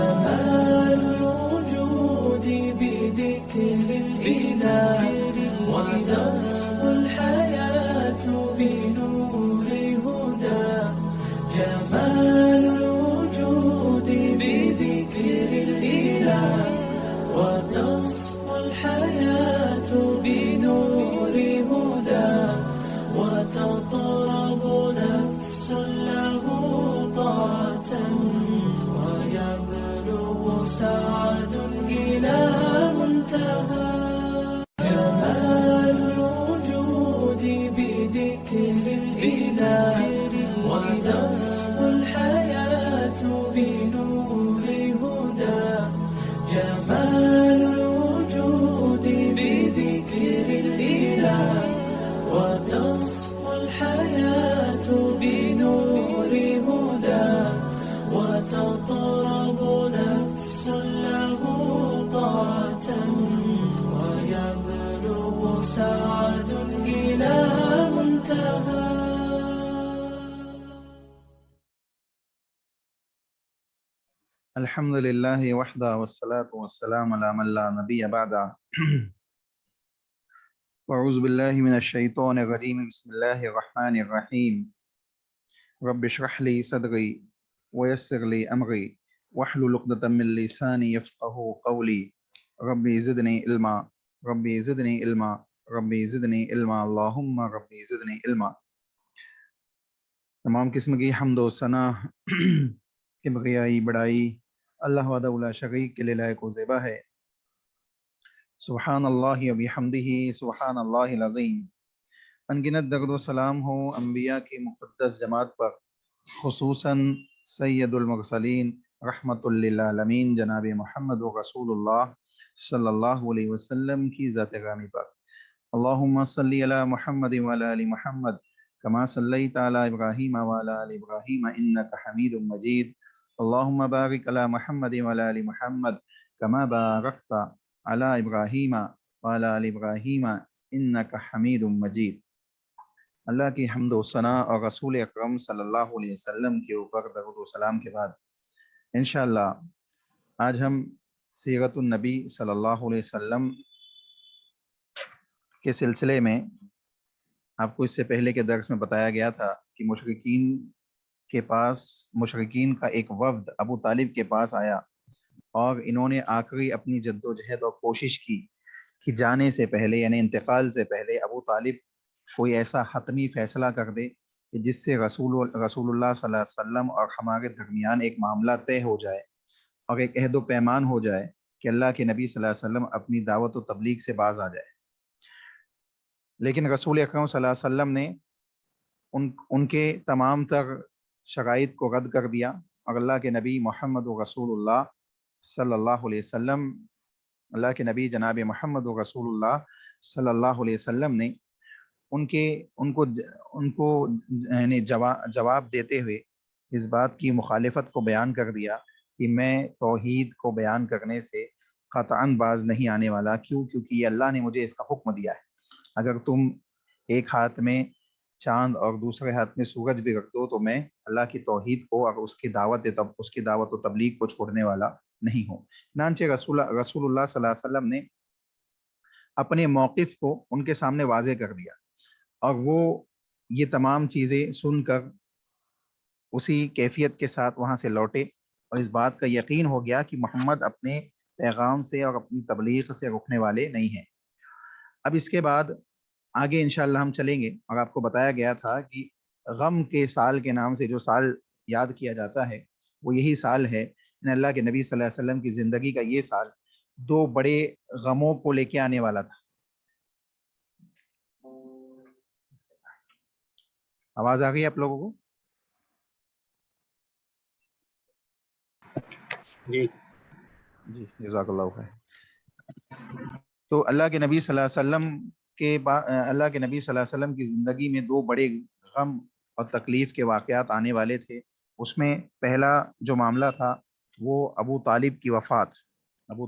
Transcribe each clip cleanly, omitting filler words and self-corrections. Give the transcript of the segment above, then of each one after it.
جمال الوجود بذكر الإله وتصفو الحياة بنور هدى. جمال الوجود بذكر الإله وتصفو الحياة بنور هدى. وتطرب نفس له طاعة ويبلغ سعد إلى منتهى. جمال الوجود بذكر الإله وتصفو الحياة بنور هدى. جمال الوجود بذكر الإله وتصفو الحياة بنور هدى. وتطرب نفس له طاعة ويبلغ سعد إلى منتهى. الحمد لله وحده والصلاة والسلام على من لا نبي بعده. أعوذ بالله من الشيطان الرجيم. بسم الله الرحمن الرحيم. رب اشرح لي صدري ويسر لي أمري واحلل عقدة من لساني يفقهوا قولي. ربي زدني علما ربي زدني علما ربي زدني علما اللهم ربي زدني علما. تمام قسم کی حمد و ثنا کبریائی بڑائی اللہ وحدہ لا شریک کے لیے لائق و زیبا ہے. سبحان اللہ و بحمدہ سبحان اللہ العظیم. انگنت درد و سلام ہو انبیاء کی مقدس جماعت پر، خصوصاً سید المرسلین رحمت للعالمین جناب محمد و رسول اللہ صلی اللہ علیہ وسلم کی ذات گرامی پر. اللہم صلی علی محمد وعلی آل محمد کما صلیت علی ابراہیم وعلی آل ابراہیم انک حمید مجید. اللہم بارک علی محمد وعلی آل محمد کما بارکت علی ابراہیم وعلی آل ابراہیم انک حمید مجید. اللہ کی حمد و ثنا اور رسول اکرم صلی اللہ علیہ وسلم کے اوپر درود و سلام کے بعد انشاءاللہ آج ہم سیرت النبی صلی اللہ علیہ وسلم کے سلسلے میں، آپ کو اس سے پہلے کے درس میں بتایا گیا تھا کہ مشرکین کا ایک وفد ابو طالب کے پاس آیا اور انہوں نے آخری اپنی جد و جہد اور کوشش کی کہ جانے سے پہلے یعنی انتقال سے پہلے ابو طالب کوئی ایسا حتمی فیصلہ کر دے کہ جس سے رسول اللہ صلی اللہ علیہ وسلم اور ہمارے درمیان ایک معاملہ طے ہو جائے اور ایک عہد و پیمان ہو جائے کہ اللہ کے نبی صلی اللہ علیہ وسلم اپنی دعوت و تبلیغ سے باز آ جائے. لیکن رسول اکرم صلی اللہ علیہ وسلم نے ان کے تمام تر شرائط کو رد کر دیا اور اللہ کے نبی محمد و رسول اللہ صلی اللہ علیہ وسلم، اللہ کے نبی جناب محمد و رسول اللہ صلی اللہ علیہ وسلم نے ان کو یعنی جواب دیتے ہوئے اس بات کی مخالفت کو بیان کر دیا کہ میں توحید کو بیان کرنے سے قطعاً باز نہیں آنے والا. کیونکہ یہ اللہ نے مجھے اس کا حکم دیا ہے. اگر تم ایک ہاتھ میں چاند اور دوسرے ہاتھ میں سورج بھی رکھ دو تو میں اللہ کی توحید کو اور اس کی دعوت و تبلیغ کو چھوڑنے والا نہیں ہوں. چنانچہ رسول اللہ صلی اللہ علیہ وسلم نے اپنے موقف کو ان کے سامنے واضح کر دیا اور وہ یہ تمام چیزیں سن کر اسی کیفیت کے ساتھ وہاں سے لوٹے اور اس بات کا یقین ہو گیا کہ محمد اپنے پیغام سے اور اپنی تبلیغ سے رکنے والے نہیں ہیں. اب اس کے بعد آگے انشاءاللہ ہم چلیں گے اور آپ کو بتایا گیا تھا کہ غم کے سال کے نام سے جو سال یاد کیا جاتا ہے وہ یہی سال ہے. اللہ کے نبی صلی اللہ علیہ وسلم کی زندگی کا یہ سال دو بڑے غموں کو لے کے آنے والا تھا. آواز آ گئی آپ لوگوں کو؟ جی جزاک اللہ خیر. تو اللہ کے نبی صلی اللہ علیہ وسلم کی زندگی میں دو بڑے غم اور تکلیف کے واقعات آنے والے تھے. اس میں پہلا جو معاملہ تھا وہ ابو طالب کی وفات. وہ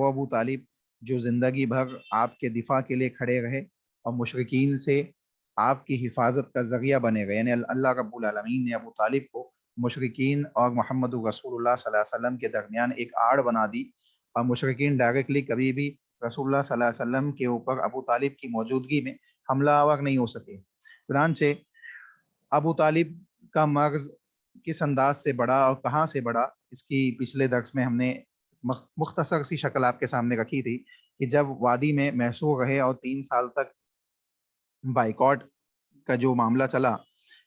ابو طالب جو زندگی بھر آپ کے دفاع کے لیے کھڑے رہے اور مشرکین سے آپ کی حفاظت کا ذریعہ بنے گئے. یعنی اللہ رب العالمین نے ابو طالب کو مشرکین اور محمد رسول اللہ صلی اللہ علیہ وسلم کے درمیان ایک آڑ بنا دی، اور مشرکین ڈائریکٹلی کبھی بھی رسول اللہ صلی اللہ علیہ وسلم کے اوپر ابو طالب کی موجودگی میں حملہ آور نہیں ہو سکے۔ چنانچہ ابو طالب کا مرض کس انداز سے بڑھا اور کہاں سے بڑھا، اس کی پچھلے درس میں ہم نے مختصر سی شکل آپ کے سامنے رکھی تھی کہ جب وادی میں محصور رہے اور 3 سال تک بائیکاٹ کا جو معاملہ چلا،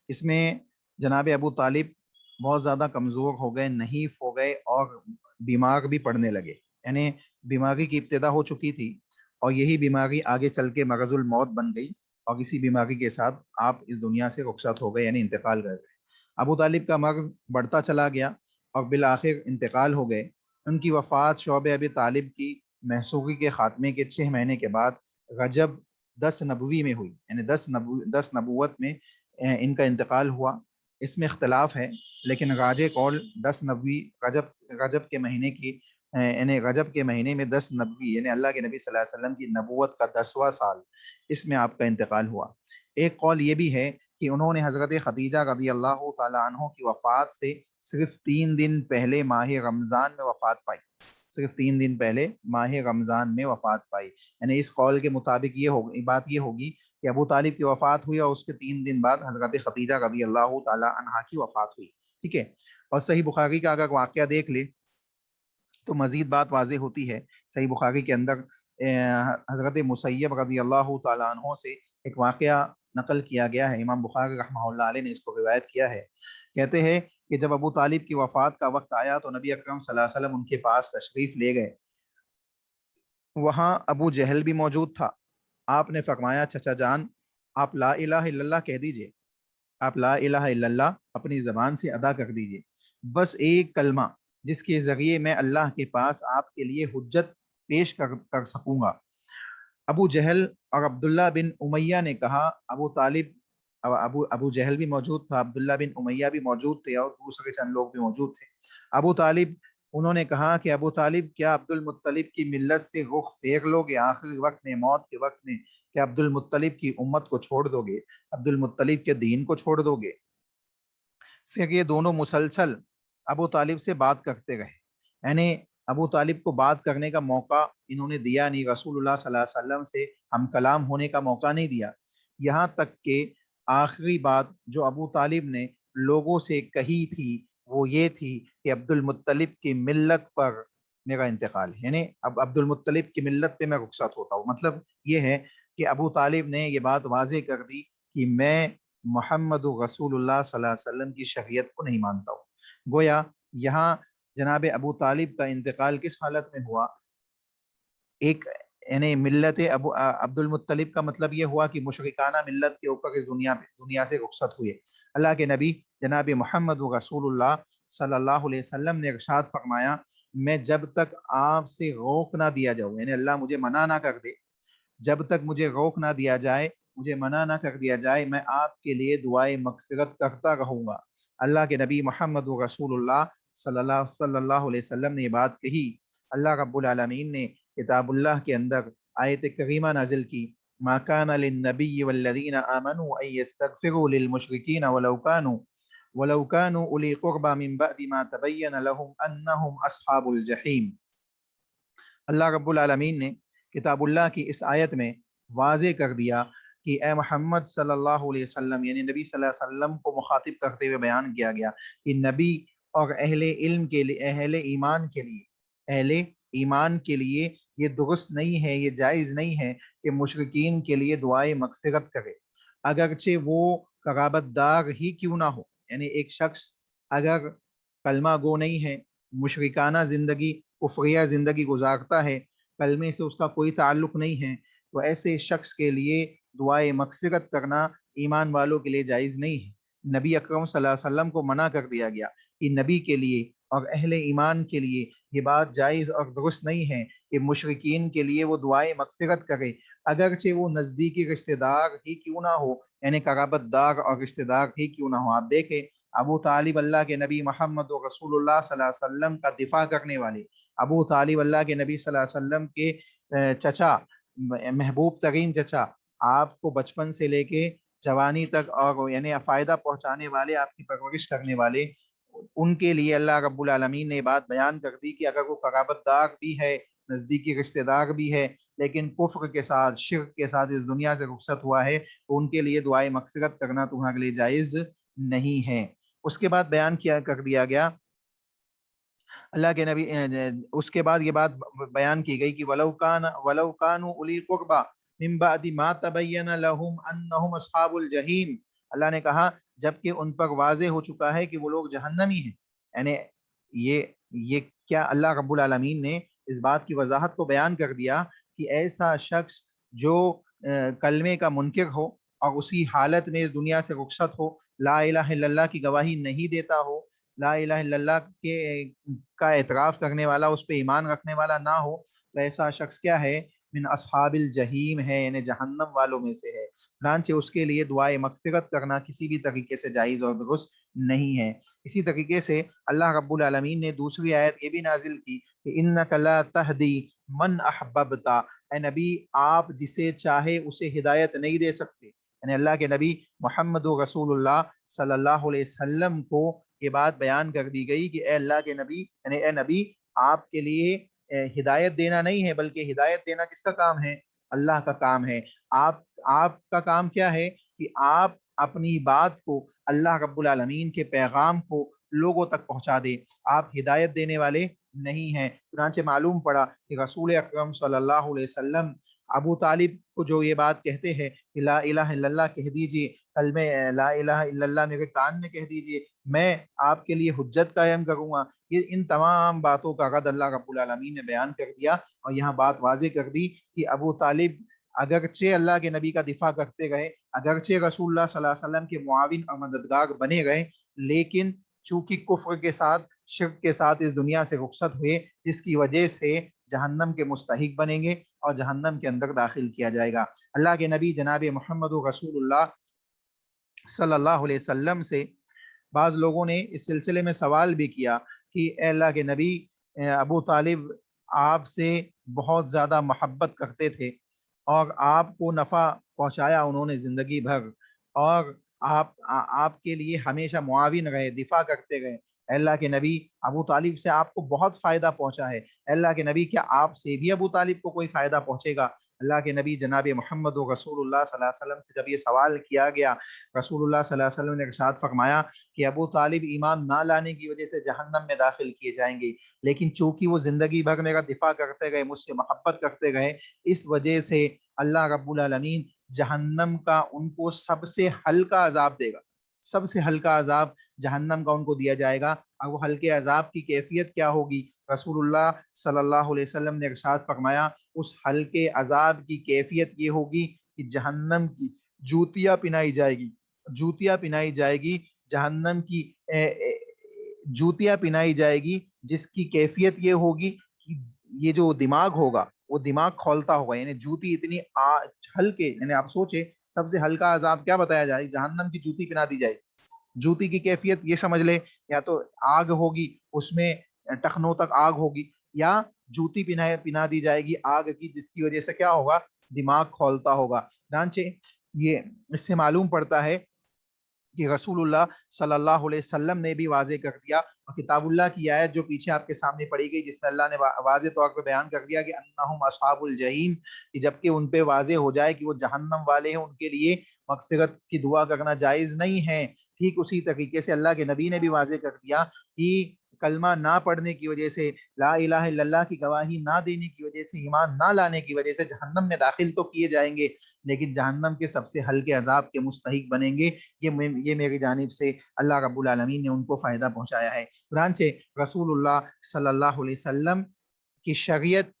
اس میں جناب ابو طالب بہت زیادہ کمزور ہو گئے، نحیف ہو گئے اور بیمار بھی پڑنے لگے، یعنی بیماری کی ابتدا ہو چکی تھی اور یہی بیماری آگے چل کے مرض الموت بن گئی، اور اسی بیماری کے ساتھ آپ اس دنیا سے رخصت ہو گئے، یعنی انتقال کر گئے۔ ابو طالب کا مرض بڑھتا چلا گیا اور بالآخر انتقال ہو گئے۔ ان کی وفات شعب ابی طالب کی محصوری کے خاتمے کے 6 مہینے کے بعد رجب 10 نبوی میں ہوئی، یعنی 10 نبوت میں ان کا انتقال ہوا۔ اس میں اختلاف ہے، لیکن راجہ قول 10 نبوی رجب کے مہینے کی، یعنی رجب کے مہینے میں 10 نبوی، یعنی اللہ کے نبی صلی اللہ علیہ وسلم کی نبوت کا 10واں سال، اس میں آپ کا انتقال ہوا۔ ایک قول یہ بھی ہے کہ انہوں نے حضرت خدیجہ رضی اللہ تعالی عنہ کی وفات سے صرف 3 دن پہلے ماہ رمضان میں وفات پائی، صرف 3 دن پہلے ماہ رمضان میں وفات پائی، یعنی اس قول کے مطابق بات یہ ہوگی کہ ابو طالب کی وفات ہوئی اور اس کے 3 دن بعد حضرت خدیجہ رضی اللہ تعالی عنہا کی وفات ہوئی، ٹھیک ہے۔ اور صحیح بخاری کا اگر واقعہ دیکھ لے تو مزید بات واضح ہوتی ہے۔ صحیح بخاری کے اندر حضرت مسیب رضی اللہ تعالیٰ عنہ سے ایک واقعہ نقل کیا گیا ہے، امام بخاری رحمہ اللہ علیہ نے اس کو روایت کیا ہے۔ کہتے ہیں کہ جب ابو طالب کی وفات کا وقت آیا تو نبی اکرم صلی اللہ علیہ وسلم ان کے پاس تشریف لے گئے۔ وہاں ابو جہل بھی موجود تھا۔ آپ نے فرمایا، چچا جان، آپ لا الہ الا اللہ کہہ دیجئے، آپ لا الہ الا اللہ اپنی زبان سے ادا کر دیجئے، بس ایک کلمہ جس کے ذریعے میں اللہ کے پاس آپ کے لیے حجت پیش کر سکوں گا۔ ابو جہل اور عبداللہ بن امیہ نے کہا، ابو طالب، ابو جہل بھی موجود تھا، عبداللہ بن امیہ بھی موجود تھے اور دوسرے چند لوگ بھی موجود تھے۔ ابو طالب، انہوں نے کہا کہ ابو طالب، کیا عبد المطلب کی ملت سے رخ پھیر لو گے آخری وقت میں، موت کے وقت میں؟ کہ عبد المطلب کی امت کو چھوڑ دو گے، عبد المطلب کے دین کو چھوڑ دو گے؟ پھر یہ دونوں مسلسل ابو طالب سے بات کرتے رہے، یعنی ابو طالب کو بات کرنے کا موقع انہوں نے دیا نہیں، رسول اللہ صلی اللہ علیہ وسلم سے ہم کلام ہونے کا موقع نہیں دیا، یہاں تک کہ آخری بات جو ابو طالب نے لوگوں سے کہی تھی وہ یہ تھی کہ عبد المطلب کی ملت پر میرا انتقال ہے، یعنی اب عبد المطلب کی ملت پہ میں رخصت ہوتا ہوں۔ مطلب یہ ہے کہ ابو طالب نے یہ بات واضح کر دی کہ میں محمد رسول اللہ صلی اللہ علیہ وسلم کی شریعت کو نہیں مانتا ہوں۔ گویا یہاں جناب ابو طالب کا انتقال کس حالت میں ہوا؟ ایک، یعنی ملت عبد المطلب کا مطلب یہ ہوا کہ مشرکانہ ملت کے اوپر اس دنیا سے رخصت ہوئے۔ اللہ کے نبی جناب محمد رسول اللہ صلی اللہ علیہ وسلم نے ارشاد فرمایا، میں جب تک آپ سے روک نہ دیا جاؤں، یعنی اللہ مجھے منع نہ کر دے، جب تک مجھے روک نہ دیا جائے، مجھے منع نہ کر دیا جائے، میں آپ کے لیے دعائے مغفرت کرتا رہوں گا۔ اللہ کے نبی محمد رسول اللہ صلی اللہ علیہ وسلم نے یہ بات کہی۔ اللہ رب العالمین نے کتاب اللہ کے اندر آیت کریمہ نازل کی، ما کان للنبی والذین آمنوا ان یستغفروا للمشرکین ولو كانوا اولی قربى من بعد ما تبین لهم انہم اصحاب الجحیم۔ اللہ رب العالمین نے کتاب اللہ کی اس آیت میں واضح کر دیا کہ اے محمد صلی اللہ علیہ وسلم، یعنی نبی صلی اللہ علیہ وسلم کو مخاطب کرتے ہوئے بیان کیا گیا کہ نبی اور اہل علم کے لیے، اہل ایمان کے لیے یہ درست نہیں ہے، یہ جائز نہیں ہے کہ مشرکین کے لیے دعائے مغفرت کرے، اگرچہ وہ قرابت دار ہی کیوں نہ ہو۔ یعنی ایک شخص اگر کلمہ گو نہیں ہے، مشرکانہ زندگی، کفریہ زندگی گزارتا ہے، کلمے سے اس کا کوئی تعلق نہیں ہے، تو ایسے شخص کے لیے دعائے مغفرت کرنا ایمان والوں کے لیے جائز نہیں ہے۔ نبی اکرم صلی اللہ علیہ وسلم کو منع کر دیا گیا کہ نبی کے لیے اور اہل ایمان کے لیے یہ بات جائز اور درست نہیں ہے کہ مشرکین کے لیے وہ دعائے مغفرت کرے، اگرچہ وہ نزدیکی رشتہ دار ہی کیوں نہ ہو، یعنی قرابت دار اور رشتہ دار ہی کیوں نہ ہو۔ آپ دیکھیں ابو طالب اللہ کے نبی محمد رسول اللہ صلی اللہ علیہ وسلم کا دفاع کرنے والے، ابو طالب اللہ کے نبی صلی اللہ علیہ وسلم کے چچا، محبوب ترین چچا، آپ کو بچپن سے لے کے جوانی تک اور یعنی فائدہ پہنچانے والے، آپ کی پرورش کرنے والے، ان کے لیے اللہ رب العالمین نے یہ بات بیان کر دی کہ اگر وہ قرابت دار بھی ہے، نزدیکی رشتہ دار بھی ہے، لیکن کفر کے ساتھ، شرک کے ساتھ اس دنیا سے رخصت ہوا ہے، تو ان کے لیے دعائے مغفرت کرنا تمہارے لیے جائز نہیں ہے۔ اس کے بعد بیان کر دیا گیا اللہ کے نبی، اس کے بعد یہ بات بیان کی گئی کہ وَلَوْ كَانُوا أُولِي قُرْبَىٰ مِن بَعْدِ مَا تَبَيَّنَ لَهُمْ أَنَّهُمْ أَصْحَابُ الْجَحِيمِ، اللہ نے کہا جبکہ ان پر واضح ہو چکا ہے کہ وہ لوگ جہنمی ہیں، یعنی یہ کیا اللہ رب العالمین نے اس بات کی وضاحت کو بیان کر دیا کہ ایسا شخص جو کلمے کا منکر ہو اور اسی حالت میں اس دنیا سے رخصت ہو، لا الہ الا اللہ کی گواہی نہیں دیتا ہو، لا الہ الا اللہ کا اعتراف کرنے والا، اس پہ ایمان رکھنے والا نہ ہو، تو ایسا شخص کیا ہے؟ من اصحاب الجحیم ہے، یعنی جہنم والوں میں سے ہے۔ چنانچہ اس کے لیے دعائے مغفرت کرنا کسی بھی طریقے سے جائز اور درست نہیں ہے۔ اسی طریقے سے اللہ رب العالمین نے دوسری آیت یہ بھی نازل کی کہ انک لا تہدی من احببت، اے نبی آپ جسے چاہے اسے ہدایت نہیں دے سکتے، یعنی اللہ کے نبی محمد رسول اللہ صلی اللہ علیہ وسلم کو یہ بات بیان کر دی گئی کہ اے اللہ کے نبی، یعنی اے نبی آپ کے لیے ہدایت دینا نہیں ہے، بلکہ ہدایت دینا کس کا کام ہے؟ اللہ کا کام ہے۔ آپ کا کام کیا ہے کہ آپ اپنی بات کو، اللہ رب العالمین کے پیغام کو لوگوں تک پہنچا دیں، آپ ہدایت دینے والے نہیں ہیں۔ چنانچہ معلوم پڑا کہ رسول اکرم صلی اللہ علیہ وسلم ابو طالب کو جو یہ بات کہتے ہیں کہ لا الہ الا اللہ کہہ دیجئے، کلمہ لا الہ الا اللہ میرے کان میں کہہ دیجئے، میں آپ کے لیے حجت قائم کروں گا، یہ ان تمام باتوں کا رد اللہ رب العالمین نے بیان کر دیا، اور یہاں بات واضح کر دی کہ ابو طالب اگرچہ اللہ کے نبی کا دفاع کرتے گئے، اگرچہ رسول اللہ صلی اللہ علیہ وسلم کے معاون اور مددگار بنے گئے، لیکن چونکہ کفر کے ساتھ، شرک کے ساتھ اس دنیا سے رخصت ہوئے، جس کی وجہ سے جہنم کے مستحق بنیں گے اور جہنم کے اندر داخل کیا جائے گا۔ اللہ کے نبی جناب محمد رسول اللہ صلی اللہ علیہ وسلم سے بعض لوگوں نے اس سلسلے میں سوال بھی کیا کہ اے اللہ کے نبی، ابو طالب آپ سے بہت زیادہ محبت کرتے تھے اور آپ کو نفع پہنچایا انہوں نے زندگی بھر، اور آپ کے لیے ہمیشہ معاون رہے، دفاع کرتے گئے، اے اللہ کے نبی ابو طالب سے آپ کو بہت فائدہ پہنچا ہے، اے اللہ کے نبی کیا آپ سے بھی ابو طالب کو کوئی فائدہ پہنچے گا؟ اللہ کے نبی جناب محمد و رسول اللہ صلی اللہ علیہ وسلم سے جب یہ سوال کیا گیا، رسول اللہ صلی اللہ علیہ وسلم نے ارشاد فرمایا کہ ابو طالب ایمان نہ لانے کی وجہ سے جہنم میں داخل کیے جائیں گے، لیکن چونکہ وہ زندگی بھر میرا دفاع کرتے گئے، مجھ سے محبت کرتے گئے، اس وجہ سے اللہ رب العالمین جہنم کا ان کو سب سے ہلکا عذاب دے گا، سب سے ہلکا عذاب جہنم کا ان کو دیا جائے گا۔ اور وہ ہلکے عذاب کی کیفیت کیا ہوگی؟ رسول اللہ صلی اللہ علیہ وسلم نے ارشاد فرمایا اس ہلکے عذاب کی کیفیت یہ ہوگی کہ جہنم کی جوتیاں پہنائی جائے گی، جوتیاں پہنائی جائے گی، جہنم کی جوتیاں پہنائی جائے گی، جس کی کیفیت یہ ہوگی کہ یہ جو دماغ ہوگا وہ دماغ کھولتا ہوگا، یعنی جوتی اتنی ہلکے، یعنی آپ سوچیں سب سے ہلکا عذاب کیا بتایا جائے؟ جہنم کی جوتی پہنا دی جائے، جوتی کی کیفیت یہ سمجھ لے یا تو آگ ہوگی، اس میں ٹخنوں تک آگ ہوگی، یا جوتی پہنا دی جائے گی آگ کی، جس کی وجہ سے کیا ہوگا؟ دماغ کھولتا ہوگا۔ چنانچہ یہ اس سے معلوم پڑتا ہے کہ رسول اللہ صلی اللہ علیہ وسلم نے بھی واضح کر دیا، اور کتاب اللہ کی آیت جو پیچھے آپ کے سامنے پڑھی گئی جس میں اللہ نے واضح طور پہ بیان کر دیا کہ انہم اصحاب الجحیم، کہ جبکہ ان پہ واضح ہو جائے کہ وہ جہنم والے ہیں، ان کے لیے مغفرت کی دعا کرنا جائز نہیں ہے۔ ٹھیک اسی طریقے سے اللہ کے نبی نے بھی واضح کر دیا کہ کلمہ نہ پڑھنے کی وجہ سے، لا الہ الا اللہ کی گواہی نہ دینے کی وجہ سے، ایمان نہ لانے کی وجہ سے جہنم میں داخل تو کیے جائیں گے، لیکن جہنم کے سب سے ہلکے عذاب کے مستحق بنیں گے۔ یہ میری جانب سے اللہ رب العالمین نے ان کو فائدہ پہنچایا ہے۔ چنانچہ رسول اللہ صلی اللہ علیہ وسلم کی شریعت،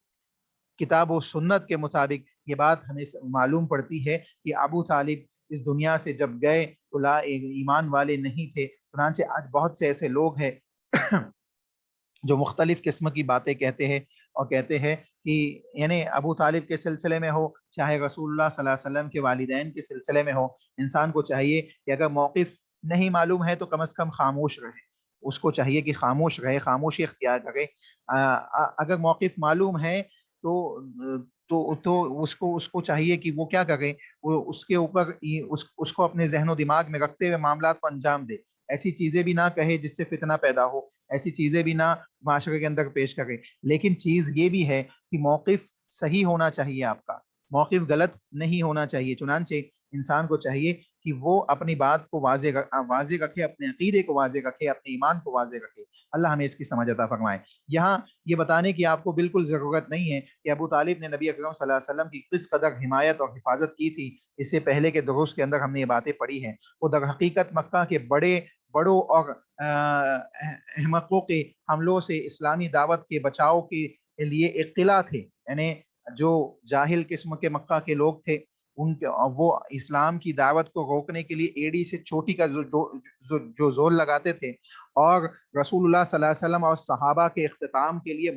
کتاب و سنت کے مطابق یہ بات ہمیں معلوم پڑتی ہے کہ ابو طالب اس دنیا سے جب گئے تو لا ایمان والے نہیں تھے۔ چنانچہ آج بہت سے ایسے لوگ ہیں جو مختلف قسم کی باتیں کہتے ہیں، اور کہتے ہیں کہ یعنی ابو طالب کے سلسلے میں ہو، چاہے رسول اللہ صلی اللہ علیہ وسلم کے والدین کے سلسلے میں ہو، انسان کو چاہیے کہ اگر موقف نہیں معلوم ہے تو کم از کم خاموش رہے، اس کو چاہیے کہ خاموش رہے، خاموشی اختیار کرے۔ اگر موقف معلوم ہے تو اس کو چاہیے کہ وہ کیا کرے، وہ اس کے اوپر اس کو اپنے ذہن و دماغ میں رکھتے ہوئے معاملات کو انجام دے، ایسی چیزیں بھی نہ کہے جس سے فتنہ پیدا ہو، ایسی چیزیں بھی نہ معاشرے کے اندر پیش کرے، لیکن چیز یہ بھی ہے کہ موقف صحیح ہونا چاہیے، آپ کا موقف غلط نہیں ہونا چاہیے۔ چنانچہ انسان کو چاہیے کہ وہ اپنی بات کو واضح رکھے، اپنے عقیدے کو واضح رکھے، اپنے ایمان کو واضح رکھے۔ اللہ ہمیں اس کی سمجھ عطا فرمائے۔ یہاں یہ بتانے کی آپ کو بالکل ضرورت نہیں ہے کہ ابو طالب نے نبی اکرم صلی اللہ علیہ وسلم کی کس قدر حمایت اور حفاظت کی تھی۔ اس سے پہلے کے دروس کے اندر ہم نے یہ باتیں پڑھی ہیں۔ وہ در حقیقت مکہ کے بڑوں اور احمقوں کے حملوں سے اسلامی دعوت کے بچاؤ کے لیے ایک قلعہ تھے، یعنی جو جاہل قسم کے مکہ کے لوگ تھے وہ اسلام کی دعوت کو روکنے کے لیے ایڑی سے چوٹی کا جو زور لگاتے تھے، اور رسول اللہ صلی اللہ علیہ وسلم اور صحابہ کے اختتام کے لیے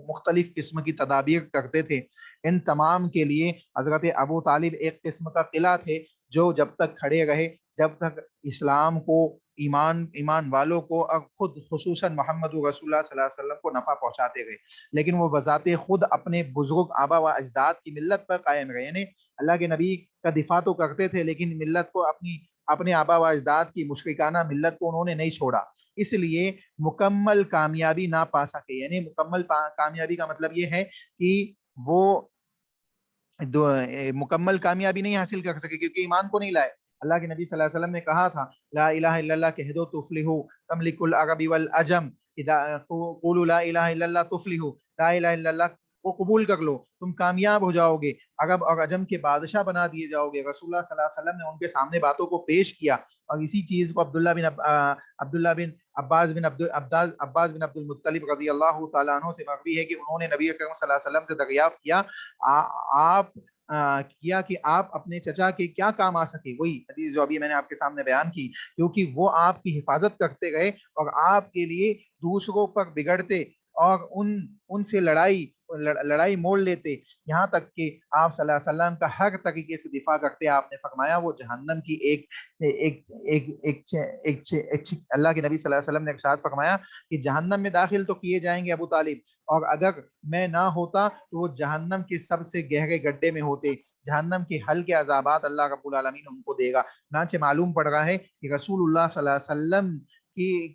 مختلف قسم کی تدابیر کرتے تھے۔ ان تمام کے لیے حضرت ابو طالب ایک قسم کا قلعہ تھے جو جب تک کھڑے رہے، جب تک اسلام کو، ایمان والوں کو اور خود خصوصاً محمد رسول اللہ صلی اللہ علیہ وسلم کو نفع پہنچاتے گئے، لیکن وہ بذات خود اپنے بزرگ آبا و اجداد کی ملت پر قائم رہے، یعنی اللہ کے نبی کا دفاع تو کرتے تھے لیکن ملت کو، اپنے آبا و اجداد کی مشرکانہ ملت کو انہوں نے نہیں چھوڑا، اس لیے مکمل کامیابی نہ پا سکے۔ یعنی مکمل کامیابی کا مطلب یہ ہے کہ وہ مکمل کامیابی نہیں حاصل کر سکے کیونکہ ایمان کو نہیں لائے۔ اللہ کے نبی صلی اللہ علیہ وسلم نے کہا تھا لا الہ الا اللہ کہہ دو تفلحوا تملک العرب والعجم، قولوا لا الہ الا اللہ تفلحوا، لا الہ الا اللہ کو قبول کر لو تم کامیاب ہو جاؤ گے، عرب اور عجم کے بادشاہ بنا دیے جاؤ گے۔ رسول اللہ صلی اللہ علیہ وسلم نے ان کے سامنے باتوں کو پیش کیا، اور اسی چیز کو عباس بن عبد المطلب رضی اللہ تعالیٰ عنہ سے مروی ہے کہ انہوں نے نبی اکرم صلی اللہ علیہ وسلم سے دریافت کیا کہ آپ اپنے چچا کے کیا کام آ سکے، وہی حدیث جو ابھی میں نے آپ کے سامنے بیان کی، کیونکہ وہ آپ کی حفاظت کرتے گئے اور آپ کے لیے دوسروں پر بگڑتے اور ان سے لڑائی موڑ لیتے، یہاں تک کہ آپ صلی اللہ علیہ وسلم کا ہر طریقے سے دفاع کرتے۔ آپ نے فرمایا وہ جہنم کی اللہ کے نبی صلی اللہ علیہ وسلم نے ارشاد فرمایا کہ جہنم میں داخل تو کیے جائیں گے ابو طالب، اور اگر میں نہ ہوتا تو وہ جہنم کے سب سے گہرے گڈھے میں ہوتے، جہنم کے ہلکے عذابات اللہ رب العالمین ان کو دے گا۔ چنانچہ معلوم پڑ رہا ہے کہ رسول اللہ صلی اللہ علیہ وسلم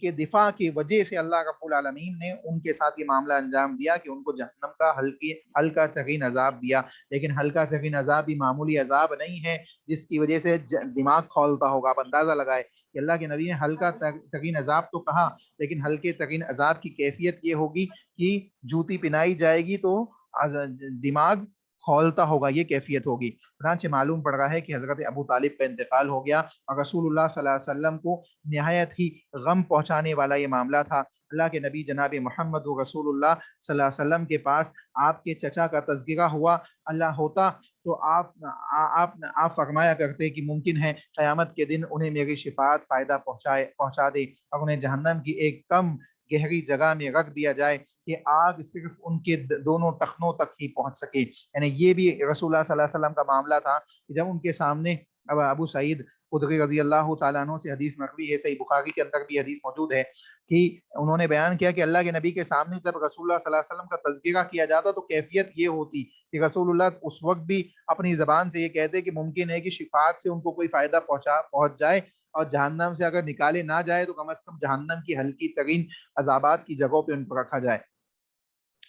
کے دفاع کی وجہ سے اللہ رب العالمین نے ان کے ساتھ یہ معاملہ انجام دیا کہ ان کو جہنم کا ہلکا ترین عذاب دیا، لیکن ہلکا ترین عذاب بھی معمولی عذاب نہیں ہے جس کی وجہ سے دماغ کھولتا ہوگا۔ آپ اندازہ لگائے کہ اللہ کے نبی نے ہلکا ترین عذاب تو کہا، لیکن ہلکے ترین عذاب کی کیفیت یہ ہوگی کہ جوتی پہنائی جائے گی تو دماغ کھولتا ہوگا، یہ کیفیت ہوگی۔ چنانچہ معلوم پڑ رہا ہے کہ حضرت ابو طالب کا انتقال ہو گیا، اور رسول اللہ صلی اللہ علیہ وسلم کو نہایت ہی غم پہنچانے والا یہ معاملہ تھا۔ اللہ کے نبی جناب محمد رسول اللہ صلی اللہ علیہ وسلم کے پاس آپ کے چچا کا تذکرہ ہوا، اللہ ہوتا تو آپ فرمایا کرتے کہ ممکن ہے قیامت کے دن انہیں میری شفاعت فائدہ پہنچا دے اور انہیں جہنم کی ایک کم گہری جگہ میں رکھ دیا جائے کہ آگ صرف ان کے دونوں ٹخنوں تک ہی پہنچ سکے۔ یعنی یہ بھی رسول اللہ صلی اللہ علیہ وسلم کا معاملہ تھا کہ جب ان کے سامنے ابو سعید خدری رضی اللہ تعالیٰ عنہ سے حدیث مروی ہے، صحیح بخاری کے اندر بھی حدیث موجود ہے کہ انہوں نے بیان کیا کہ اللہ کے نبی کے سامنے جب رسول اللہ صلی اللہ علیہ وسلم کا تذکرہ کیا جاتا تو کیفیت یہ ہوتی کہ رسول اللہ اس وقت بھی اپنی زبان سے یہ کہتے کہ ممکن ہے کہ شفاعت سے ان کو کوئی فائدہ پہنچ جائے، اور جہنم سے اگر نکالے نہ جائے تو کم از کم جہنم کی ہلکی ترین عذابات کی جگہوں پہ ان پر رکھا جائے۔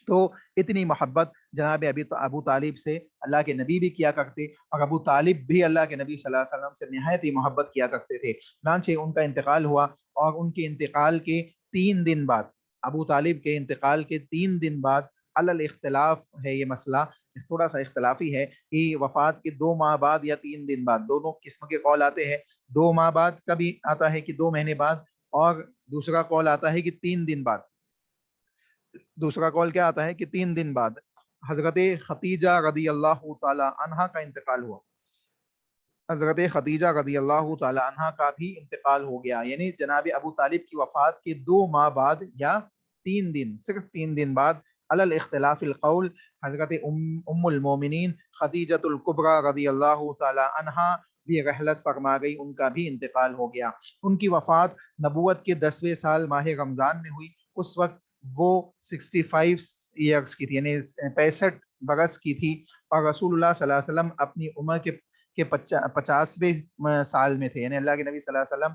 تو اتنی محبت جناب ابو طالب سے اللہ کے نبی بھی کیا کرتے، اور ابو طالب بھی اللہ کے نبی صلی اللہ علیہ وسلم سے نہایت ہی محبت کیا کرتے تھے۔ چنانچہ ان کا انتقال ہوا، اور ان کے انتقال کے 3 دن بعد، ابو طالب کے انتقال کے 3 دن بعد، علل اختلاف ہے یہ مسئلہ، تھوڑا سا اختلافی ہے کہ وفات کے 2 ماہ بعد یا 3 دن بعد، دونوں قسم کے قول آتے ہیں۔ 2 ماہ بعد کبھی آتا ہے کہ 2 مہینے بعد، اور دوسرا قول آتا ہے کہ 3 دن بعد۔ دوسرا قول کیا آتا ہے کہ 3 دن بعد حضرت ختیجہ رضی اللہ تعالی عنہا کا انتقال ہوا۔ حضرت ختیجہ رضی اللہ تعالی عنہا کا بھی انتقال ہو گیا، یعنی جناب ابو طالب کی وفات کے 2 ماہ بعد یا 3 دن، صرف 3 دن بعد، علل اختلاف القول، حضرت ام المومنین ختیجۃ الکبریٰ رضی اللہ تعالی عنہا بھی رحلت فرما گئی، ان کا بھی انتقال ہو گیا۔ ان کی وفات نبوت کے 10ویں سال ماہ رمضان میں ہوئی۔ اس وقت وہ 65 ایئرس کی تھی، یعنی 65 برس کی تھی، اور رسول اللہ صلی اللہ علیہ وسلم اپنی عمر کے 50ویں سال میں تھے، یعنی اللہ کے نبی صلی اللہ علیہ وسلم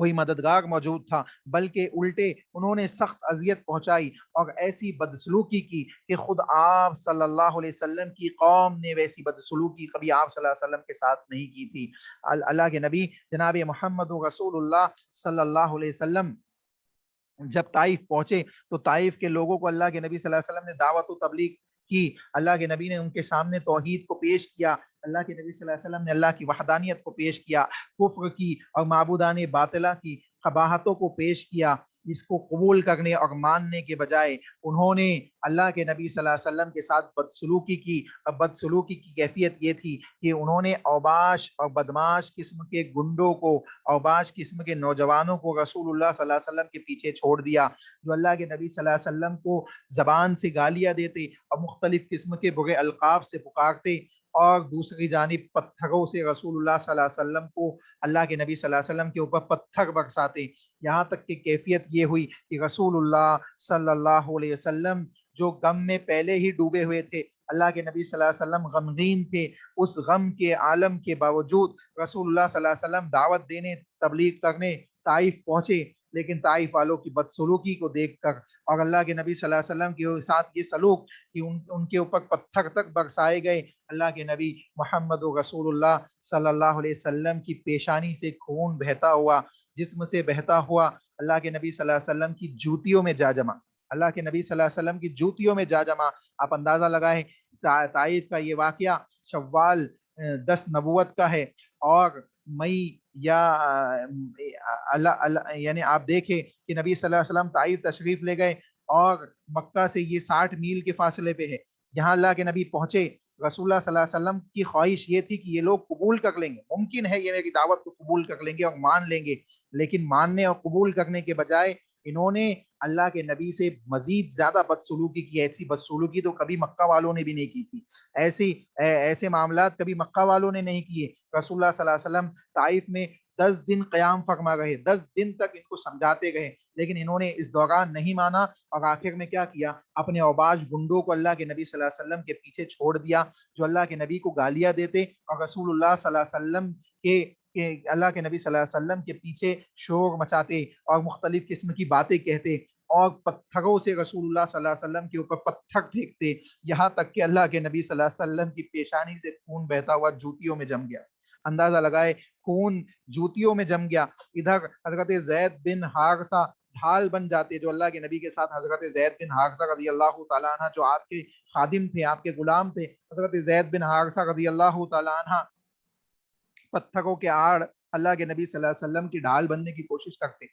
کوئی مددگار موجود تھا، بلکہ الٹے انہوں نے سخت اذیت پہنچائی اور ایسی بدسلوکی کی کہ خود آپ صلی اللہ علیہ وسلم کی قوم نے ویسی بدسلوکی کبھی آپ صلی اللہ علیہ وسلم کے ساتھ نہیں کی تھی۔ اللہ کے نبی جناب محمد رسول اللہ صلی اللہ علیہ وسلم جب طائف پہنچے تو طائف کے لوگوں کو اللہ کے نبی صلی اللہ علیہ وسلم نے دعوت و تبلیغ کی۔ اللہ کے نبی نے ان کے سامنے توحید کو پیش کیا، اللہ کے نبی صلی اللہ علیہ وسلم نے اللہ کی وحدانیت کو پیش کیا، کفر کی اور معبودان باطلہ کی قباحتوں کو پیش کیا۔ اس کو قبول کرنے اور ماننے کے بجائے انہوں نے اللہ کے نبی صلی اللہ علیہ وسلم کے ساتھ بدسلوکی کی۔ اب بدسلوکی کی کیفیت یہ تھی کہ انہوں نے اوباش اور بدماش قسم کے گنڈوں کو، اوباش قسم کے نوجوانوں کو رسول اللہ صلی اللہ علیہ وسلم کے پیچھے چھوڑ دیا، جو اللہ کے نبی صلی اللہ علیہ وسلم کو زبان سے گالیاں دیتے اور مختلف قسم کے برے القاب سے پکارتے، اور دوسری جانب پتھروں سے رسول اللہ صلی اللہ علیہ وسلم کو، اللہ کے نبی صلی اللہ علیہ وسلم کے اوپر پتھر برساتے۔ یہاں تک کہ کیفیت یہ ہوئی کہ رسول اللہ صلی اللہ علیہ وسلم جو غم میں پہلے ہی ڈوبے ہوئے تھے، اللہ کے نبی صلی اللہ علیہ وسلم غمگین تھے، اس غم کے عالم کے باوجود رسول اللہ صلی اللہ علیہ وسلم دعوت دینے، تبلیغ کرنے طائف پہنچے، لیکن طائف والوں کی بدسلوکی کو دیکھ کر اور اللہ کے نبی صلی اللہ علیہ وسلم کے ساتھ یہ سلوک کہ ان کے اوپر پتھر تک برسائے گئے، اللہ کے نبی محمد رسول اللہ صلی اللہ علیہ وسلم کی پیشانی سے خون بہتا ہوا، جسم سے بہتا ہوا اللہ کے نبی صلی اللہ علیہ وسلم کی جوتیوں میں جا جمع، اللہ کے نبی صلی اللہ علیہ وسلم کی جوتیوں میں جا جمع۔ آپ اندازہ لگائیں، طائف کا یہ واقعہ شوال 10 نبوت کا ہے، اور مئی یا یعنی آپ دیکھیں کہ نبی صلی اللہ علیہ وسلم طائف تشریف لے گئے اور مکہ سے یہ 60 میل کے فاصلے پہ ہے۔ یہاں اللہ کے نبی پہنچے، رسول اللہ صلی اللہ علیہ وسلم کی خواہش یہ تھی کہ یہ لوگ قبول کر لیں گے، ممکن ہے یہ میری دعوت کو قبول کر لیں گے اور مان لیں گے، لیکن ماننے اور قبول کرنے کے بجائے انہوں نے اللہ کے نبی سے مزید زیادہ بدسلوکی کی۔ ایسی بدسلوکی تو کبھی مکہ والوں نے بھی نہیں کی تھی، ایسے معاملات کبھی مکہ والوں نے نہیں کیے۔ رسول اللہ صلی اللہ علیہ وسلم طائف میں 10 دن قیام فرما رہے، 10 دن تک ان کو سمجھاتے گئے، لیکن انہوں نے اس دوران نہیں مانا، اور آخر میں کیا کیا، اپنے اوباش گنڈوں کو اللہ کے نبی صلی اللہ علیہ وسلم کے پیچھے چھوڑ دیا، جو اللہ کے نبی کو گالیاں دیتے اور رسول اللہ صلی اللہ علیہ وسلم کے اللہ کے نبی صلی اللہ علیہ وسلم کے پیچھے شور مچاتے اور مختلف قسم کی باتیں کہتے، اور پتھروں سے رسول اللہ صلی اللہ علیہ وسلم کے اوپر پتھر پھینکتے، یہاں تک کہ اللہ کے نبی صلی اللہ علیہ وسلم کی پیشانی سے خون بہتا ہوا جوتیوں میں جم گیا۔ اندازہ لگائے، خون جوتیوں میں جم گیا۔ ادھر حضرت زید بن حارثہ ڈھال بن جاتے، جو اللہ کے نبی کے ساتھ حضرت زید بن حارثہ رضی اللہ تعالیٰ عنہ، جو آپ کے خادم تھے، آپ کے غلام تھے، حضرت زید بن حارثہ رضی اللہ تعالیٰ عنہ پتھروں کے آڑ اللہ کے نبی صلی اللہ علیہ وسلم کی ڈھال بننے کی کوشش کرتے۔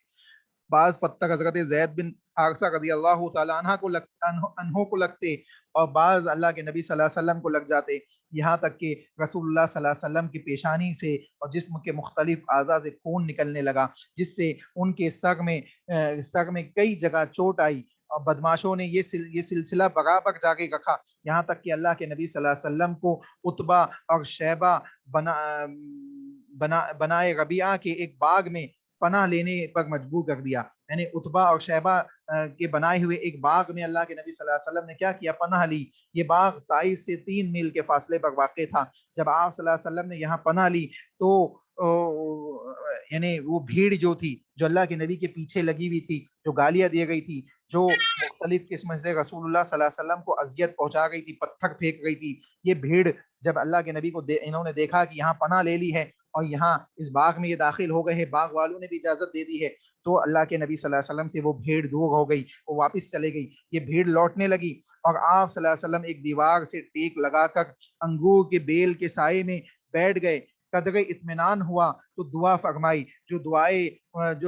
بعض پتھر حضرت زید بن حارثہ رضی اللہ تعالیٰ عنہ کو لگتے، اور بعض اللہ کے نبی صلی اللہ علیہ وسلم کو لگ جاتے، یہاں تک کہ رسول اللہ صلی اللہ علیہ وسلم کی پیشانی سے اور جسم کے مختلف اعضاء سے خون نکلنے لگا، جس سے ان کے سر میں کئی جگہ چوٹ آئی، اور بدماشوں نے یہ سلسلہ برابر جاری رکھا، یہاں تک کہ اللہ کے نبی صلی اللہ علیہ وسلم کو عتبہ اور شیبہ بنائے ربیعہ کے ایک باغ میں پناہ لینے پر مجبور کر دیا۔ یعنی عتبہ اور شیبہ کے بنائے ہوئے ایک باغ میں اللہ کے نبی صلی اللہ علیہ وسلم نے کیا کیا، پناہ لی۔ یہ باغ طائف سے 3 میل کے فاصلے پر واقع تھا۔ جب آپ صلی اللہ علیہ وسلم نے یہاں پناہ لی تو یعنی وہ بھیڑ جو تھی، جو اللہ کے نبی کے پیچھے لگی ہوئی تھی، جو گالیاں دی گئی تھی، جو مختلف قسم سے رسول اللہ صلی اللہ علیہ وسلم کو اذیت پہنچا گئی تھی، پتھر پھینک گئی تھی، یہ بھیڑ جب اللہ کے نبی کو انہوں نے دیکھا کہ یہاں پناہ لے لی ہے اور یہاں اس باغ میں یہ داخل ہو گئے ہیں، باغ والوں نے بھی اجازت دے دی ہے، تو اللہ کے نبی صلی اللہ علیہ وسلم سے وہ بھیڑ دور ہو گئی، وہ واپس چلے گئی، یہ بھیڑ لوٹنے لگی، اور آپ صلی اللہ علیہ وسلم ایک دیوار سے ٹیک لگا کر انگور کے بیل کے سائے میں بیٹھ گئے۔ قدر اطمینان ہوا تو دعا فرمائی، جو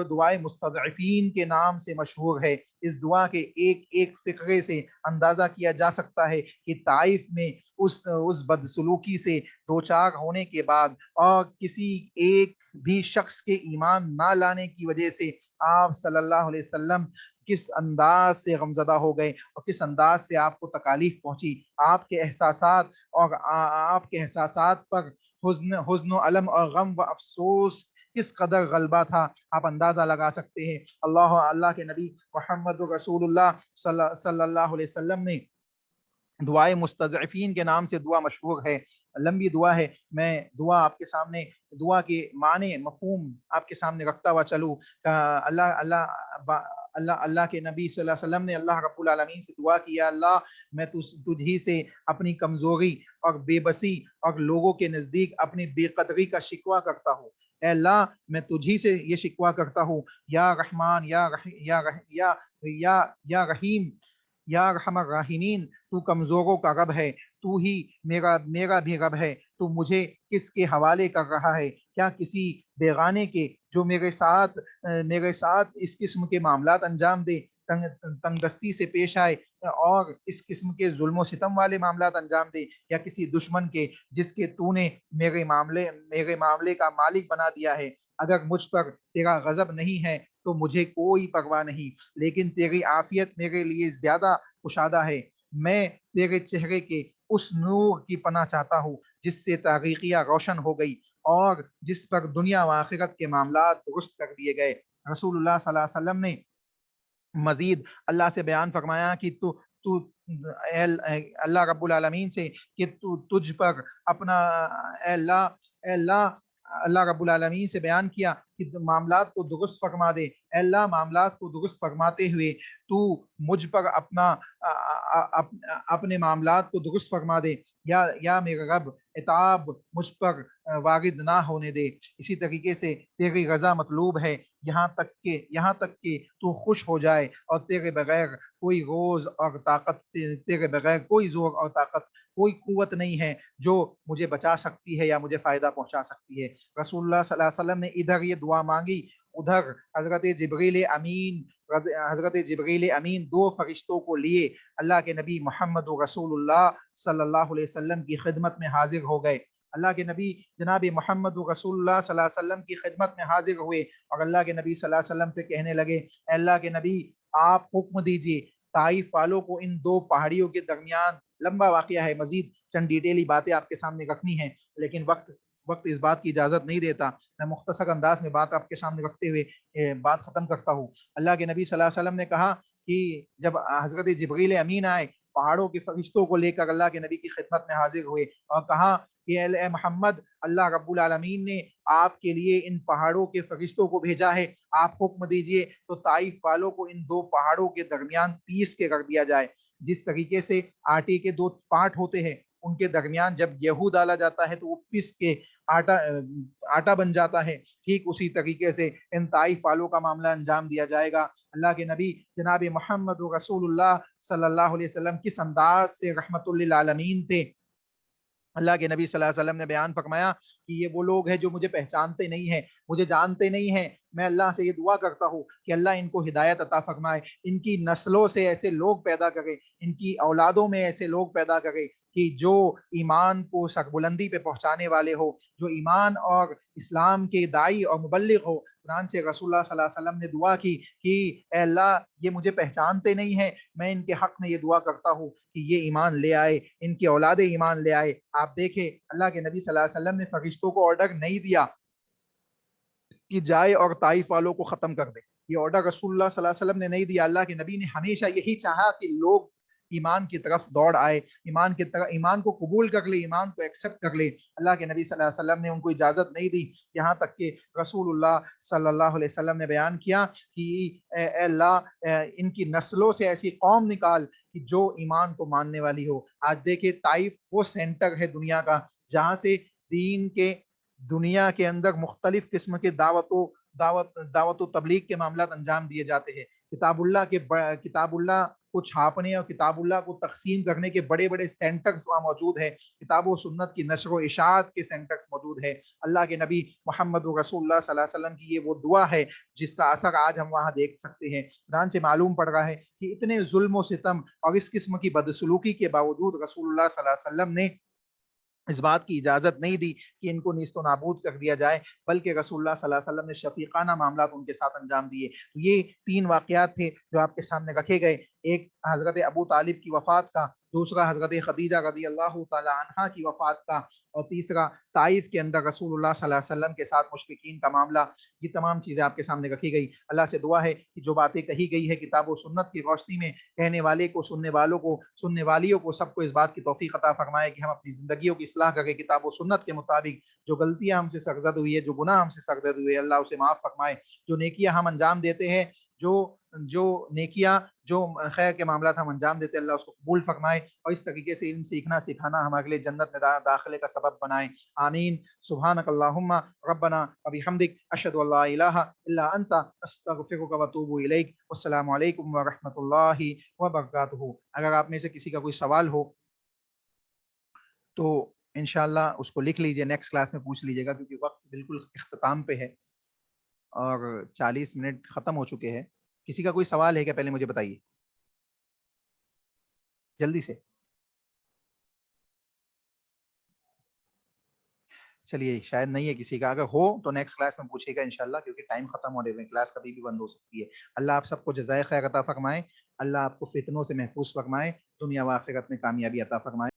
دعائے مستضعفین کے نام سے مشہور ہے۔ اس دعا کے ایک ایک فقرے سے اندازہ کیا جا سکتا ہے کہ طائف میں اس بدسلوکی سے دوچار ہونے کے بعد اور کسی ایک بھی شخص کے ایمان نہ لانے کی وجہ سے آپ صلی اللہ علیہ وسلم کس انداز سے غمزدہ ہو گئے اور کس انداز سے آپ کو تکالیف پہنچی، آپ کے احساسات اور آپ کے احساسات پر حزن و علم اور غم و افسوس کس قدر غلبہ تھا، آپ اندازہ لگا سکتے ہیں۔ اللہ کے نبی محمد رسول اللہ صلی اللہ علیہ وسلم نے دعائے مستضعفین کے نام سے دعا مشہور ہے، لمبی دعا ہے. میں دعا آپ کے سامنے، دعا کے معنی مفہوم آپ کے سامنے رکھتا ہوا چلوں. اللہ اللہ اللہ کے نبی صلی اللہ علیہ وسلم نے اللہ رب العالمین سے دعا کی، یا اللہ میں تجھ ہی سے اپنی کمزوری اور بے بسی اور لوگوں کے نزدیک اپنی بے قدری کا شکوہ کرتا ہوں. اے اللہ میں تجھ ہی سے یہ شکوہ کرتا ہوں، یا رحمان یا رحیم یا ارحم الراحمین، تو کمزوروں کا رب ہے، تو ہی میرا بھی رب ہے. تو مجھے کس کے حوالے کر رہا ہے؟ کیا کسی بیگانے کے جو میرے ساتھ اس قسم کے معاملات انجام دے، تنگ دستی سے پیش آئے اور اس قسم کے ظلم و ستم والے معاملات انجام دے، یا کسی دشمن کے جس کے تو نے میرے معاملے کا مالک بنا دیا ہے. اگر مجھ پر تیرا غضب نہیں ہے تو مجھے کوئی پرواہ نہیں، لیکن تیری عافیت میرے لیے زیادہ کشادہ ہے. میں تیرے چہرے کے اس نور کی پناہ چاہتا ہوں جس سے تاریخیہ روشن ہو گئی اور جس پر دنیا و آخرت کے معاملات درست کر دیے گئے. رسول اللہ صلی اللہ علیہ وسلم نے مزید اللہ سے بیان فرمایا کہ تو اللہ رب العالمین سے کہ تجھ پر اپنا اللہ رب العالمین سے بیان کیا کہ معاملات کو درست فرما دے. اے اللہ معاملات کو درست فرماتے ہوئے تو مجھ پر اپنے معاملات کو درست فرما دے، یا میرے رب عتاب مجھ پر وارد نہ ہونے دے. اسی طریقے سے تیری رضا مطلوب ہے، یہاں تک کہ تو خوش ہو جائے، اور تیرے بغیر کوئی زور اور طاقت، کوئی قوت نہیں ہے جو مجھے بچا سکتی ہے یا مجھے فائدہ پہنچا سکتی ہے. رسول اللہ صلی اللہ علیہ وسلم نے ادھر یہ دعا مانگی، ادھر حضرت جبریل امین دو فرشتوں کو لیے اللہ کے نبی محمد رسول اللہ صلی اللہ علیہ وسلم کی خدمت میں حاضر ہو گئے. اللہ کے نبی جناب محمد رسول اللہ صلی اللہ علیہ وسلم کی خدمت میں حاضر ہوئے اور اللہ کے نبی صلی اللہ علیہ وسلم سے کہنے لگے، اے اللہ کے نبی آپ حکم دیجئے طائف والوں کو ان دو پہاڑیوں کے درمیان، لمبا واقعہ ہے، مزید چند ڈیٹیلی باتیں آپ کے سامنے رکھنی ہیں، لیکن وقت اس بات کی اجازت نہیں دیتا. میں مختصر انداز میں بات آپ کے سامنے رکھتے ہوئے بات ختم کرتا ہوں. اللہ کے نبی صلی اللہ علیہ وسلم نے کہا کہ جب حضرت جبریل امین آئے پہاڑوں کے فرشتوں کو لے کر اللہ کے نبی کی خدمت میں حاضر ہوئے اور کہا کہ اے محمد اللہ رب العالمین نے آپ کے لیے ان پہاڑوں کے فرشتوں کو بھیجا ہے، آپ حکم دیجئے تو طائف والوں کو ان دو پہاڑوں کے درمیان پیس کے رکھ دیا جائے. جس طریقے سے آٹے کے دو پاٹ ہوتے ہیں، ان کے درمیان جب گیہوں ڈالا جاتا ہے تو وہ پس کے آٹا بن جاتا ہے، ٹھیک اسی طریقے سے ان طائف والوں کا معاملہ انجام دیا جائے گا. اللہ کے نبی جناب محمد رسول اللہ صلی اللہ علیہ وسلم کس انداز سے رحمت للعالمین تھے. اللہ کے نبی صلی اللہ علیہ وسلم نے بیان فرمایا کہ یہ وہ لوگ ہیں جو مجھے پہچانتے نہیں ہیں، مجھے جانتے نہیں ہیں. میں اللہ سے یہ دعا کرتا ہوں کہ اللہ ان کو ہدایت عطا فرمائے، ان کی نسلوں سے ایسے لوگ پیدا کرے، ان کی اولادوں میں ایسے لوگ پیدا کرے کہ جو ایمان کو سربلندی پہ پہنچانے والے ہو، جو ایمان اور اسلام کے داعی اور مبلغ ہو. چنانچہ رسول اللہ صلی اللہ علیہ وسلم نے دعا کی کہ اے اللہ یہ مجھے پہچانتے نہیں ہیں، میں ان کے حق میں یہ دعا کرتا ہوں کہ یہ ایمان لے آئے، ان کی اولادیں ایمان لے آئے. آپ دیکھیں اللہ کے نبی صلی اللہ علیہ وسلم نے فرشتوں کو آرڈر نہیں دیا کہ جائے اور طائف والوں کو ختم کر دے، یہ آرڈر رسول اللہ صلی اللہ علیہ وسلم نے نہیں دیا. اللہ کے نبی نے ہمیشہ یہی چاہا کہ لوگ ایمان کی طرف دوڑ آئے، ایمان کو قبول کر لے، ایمان کو ایکسپٹ کر لے. اللہ کے نبی صلی اللہ علیہ وسلم نے ان کو اجازت نہیں دی، یہاں تک کہ رسول اللہ صلی اللہ علیہ وسلم نے بیان کیا کہ اے اللہ ان کی نسلوں سے ایسی قوم نکال کہ جو ایمان کو ماننے والی ہو. آج دیکھیں طائف وہ سینٹر ہے دنیا کا جہاں سے دین کے دنیا کے اندر مختلف قسم کے دعوت و تبلیغ کے معاملات انجام دیے جاتے ہیں. کتاب اللہ کو چھاپنے اور کتاب اللہ کو تقسیم کرنے کے بڑے بڑے سینٹرز وہاں موجود ہیں، کتاب و سنت کی نشر و اشاعت کے سینٹرز موجود ہیں. اللہ کے نبی محمد رسول اللہ صلی اللہ علیہ وسلم کی یہ وہ دعا ہے جس کا اثر آج ہم وہاں دیکھ سکتے ہیں. چنانچہ معلوم پڑ رہا ہے کہ اتنے ظلم و ستم اور اس قسم کی بدسلوکی کے باوجود رسول اللہ صلی اللہ علیہ وسلم نے اس بات کی اجازت نہیں دی کہ ان کو نیست و نابود کر دیا جائے، بلکہ رسول اللہ صلی اللہ علیہ وسلم نے شفیقانہ معاملات ان کے ساتھ انجام دیے. یہ 3 واقعات تھے جو آپ کے سامنے رکھے گئے. ایک حضرت ابو طالب کی وفات کا، دوسرا حضرت خدیجہ رضی اللہ تعالی عنہا کی وفات کا، اور تیسرا طائف کے اندر رسول اللہ صلی اللہ علیہ وسلم کے ساتھ مشرکین کا معاملہ. یہ تمام چیزیں آپ کے سامنے رکھی گئی. اللہ سے دعا ہے کہ جو باتیں کہی گئی ہے کتاب و سنت کی روشنی میں، کہنے والے کو، سننے والوں کو، سننے والیوں کو، سب کو اس بات کی توفیق عطا فرمائے کہ ہم اپنی زندگیوں کی اصلاح کریں کتاب و سنت کے مطابق. جو غلطیاں ہم سے سرزد ہوئی ہے، جو گناہ ہم سے سرزد ہوئے، اللہ اسے معاف فرمائے. جو نیکیاں ہم انجام دیتے ہیں، جو نیکیاں، جو خیر کے معاملات ہم انجام دیتے ہیں، اللہ اس کو قبول فرمائے اور اس طریقے سے علم سیکھنا سکھانا ہمارے لیے جنت میں داخلے کا سبب بنائے. آمین. سبحانک اللہم ربنا وبحمدک اشہد ان لا الہ الا انت استغفرک واتوب الیک. والسلام علیکم ورحمۃ اللہ وبرکاتہ. اگر آپ میں سے کسی کا کوئی سوال ہو تو انشاءاللہ اس کو لکھ لیجئے، نیکسٹ کلاس میں پوچھ لیجئے گا، کیونکہ وقت بالکل اختتام پہ ہے اور 40 منٹ ختم ہو چکے ہیں. کسی کا کوئی سوال ہے کیا؟ پہلے مجھے بتائیے جلدی سے. چلیے شاید نہیں ہے کسی کا. اگر ہو تو نیکسٹ کلاس میں پوچھے گا انشاءاللہ، کیونکہ ٹائم ختم ہونے میں، کلاس کبھی بھی بند ہو سکتی ہے. اللہ آپ سب کو جزائے خیر عطا فرمائے. اللہ آپ کو فتنوں سے محفوظ فرمائے، دنیا و آخرت میں کامیابی عطا فرمائے.